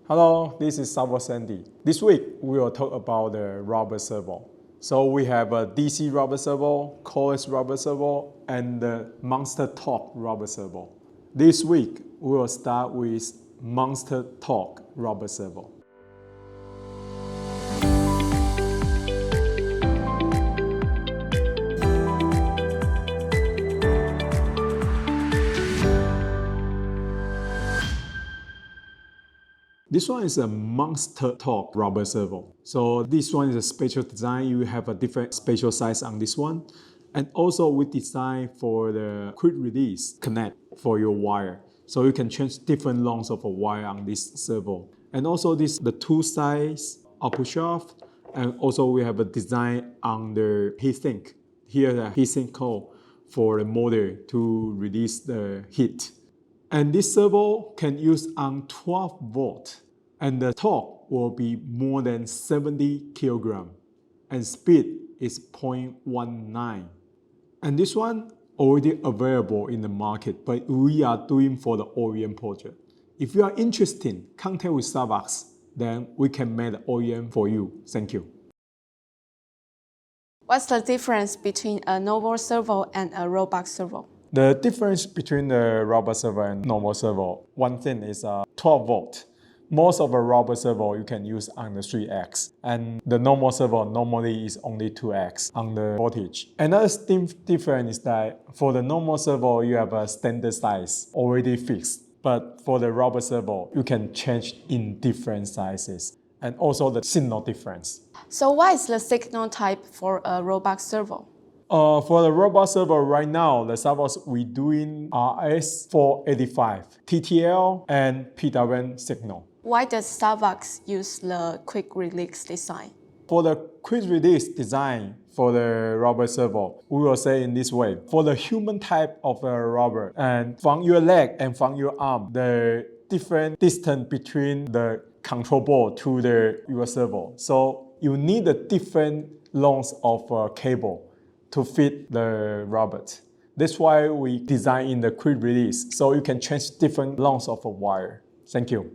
Hello, this is SAVOX Andy. This week we will talk about the robot servo. So we have a DC robot servo, coiled robot servo, and the Monster Torque robot servo. This week we will start with Monster Torque robot servo. This one is a Monster Torque robot servo. So this one is a special design. You have a different special size on this one. And also we design for the quick release connect for your wire. So you can change different lengths of a wire on this servo. And also the two sides output shaft. And also we have a design on the heat sink. Here the heat sink coil for the motor to release the heat. And this servo can use on 12 volt. And the torque will be more than 70 kilogram. And speed is 0.19. And this one already available in the market, but we are doing for the OEM project. If you are interested, contact with SAVOX, then we can make the OEM for you. Thank you. What's the difference between a normal servo and a robot servo? The difference between the robot servo and normal servo, one thing is 12 volt. Most of the robot servo you can use on the 3X, and the normal servo normally is only 2X on the voltage. Another difference is that for the normal servo you have a standard size already fixed, but for the robot servo you can change in different sizes, and also the signal difference. So what is the signal type for a robot servo? For the robot servo right now, the SAVOX we doing RS485, TTL and PWM signal. Why does SAVOX use the quick release design? For the quick release design for the robot servo, we will say in this way. For the human type of a robot, and from your leg and from your arm, the different distance between the control board to your servo. So you need a different length of cable to fit the robot. That's why we design in the quick release, so you can change different lengths of a wire. Thank you.